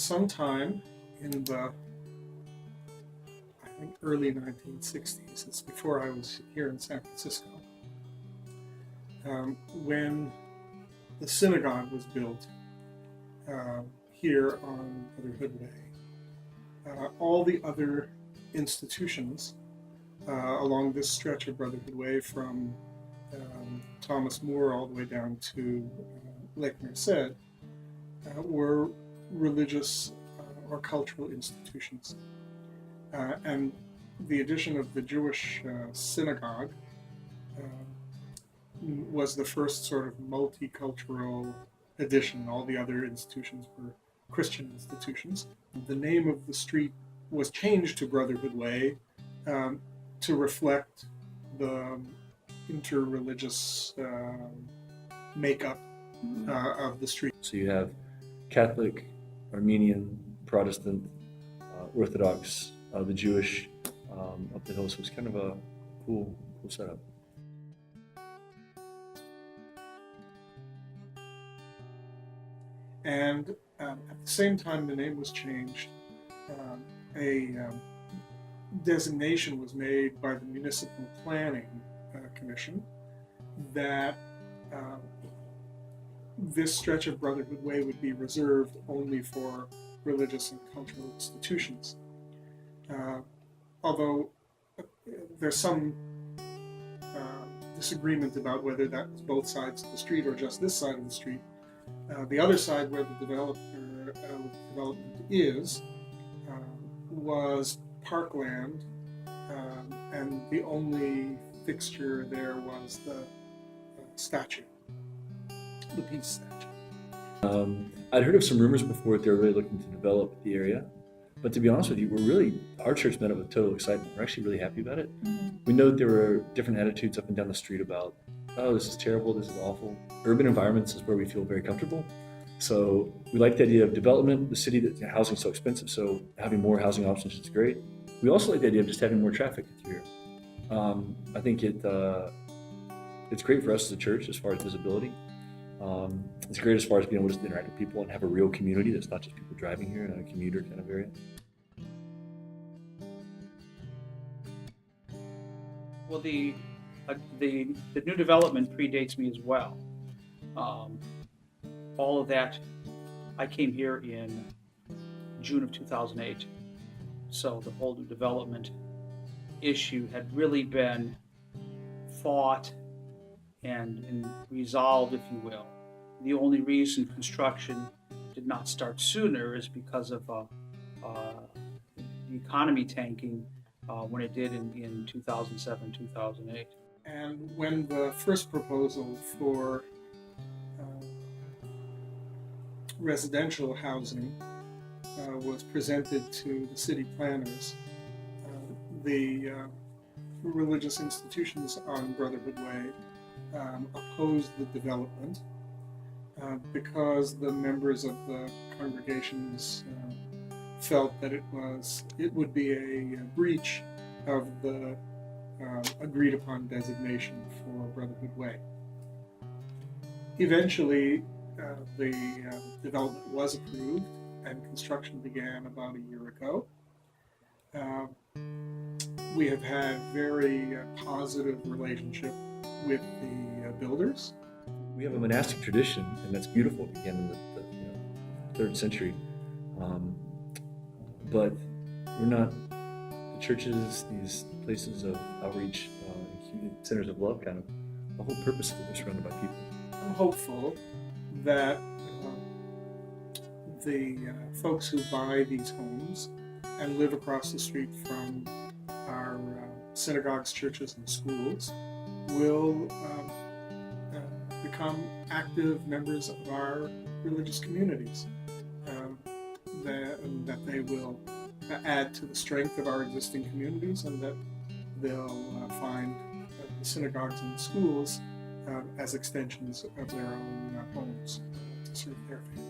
sometime in the, I think, early 1960s, it's before I was here in San Francisco, when the synagogue was built here on Brotherhood Way. All the other institutions along this stretch of Brotherhood Way from Thomas More all the way down to Lake Merced were religious or cultural institutions. And the addition of the Jewish synagogue was the first sort of multicultural addition. All the other institutions were Christian institutions. The name of the street was changed to Brotherhood Way to reflect the interreligious makeup of the street. So you have Catholic, Armenian, Protestant, Orthodox, the Jewish up the hill. So it's kind of a cool setup. And at the same time the name was changed, a designation was made by the Municipal Planning Commission that this stretch of Brotherhood Way would be reserved only for religious and cultural institutions. Although there's some disagreement about whether that was both sides of the street or just this side of the street. The other side where the development is was parkland, and the only fixture there was the statue, the peace statue. I'd heard of some rumors before that they were really looking to develop the area, but to be honest with you, our church met up with total excitement. We're actually really happy about it. Mm-hmm. We know that there were different attitudes up and down the street about, oh, this is terrible, this is awful. Urban environments is where we feel very comfortable. So we like the idea of development. The city, that housing is so expensive, so having more housing options is great. We also like the idea of just having more traffic through here. I think it's great for us as a church as far as visibility. It's great as far as being able to just interact with people and have a real community that's not just people driving here in a commuter kind of area. Well, the new development predates me as well. All of that, I came here in June of 2008. So the whole new development issue had really been fought and resolved, if you will. The only reason construction did not start sooner is because of the economy tanking when it did in 2007, 2008. And when the first proposal for residential housing was presented to the city planners, the religious institutions on Brotherhood Way opposed the development because the members of the congregations felt that it would be a breach of the agreed upon designation for Brotherhood Way. Eventually, the development was approved and construction began about a year ago. We have had very positive relationship with the builders. We have a monastic tradition, and that's beautiful. It began in the 3rd century. But we're not, the churches, these places of outreach, centers of love, kind of, the whole purpose of it is surrounded by people. I'm hopeful that the folks who buy these homes and live across the street from our synagogues, churches, and schools will become active members of our religious communities, that they will add to the strength of our existing communities, and that they'll find the synagogues and the schools as extensions of their own homes to serve their faith.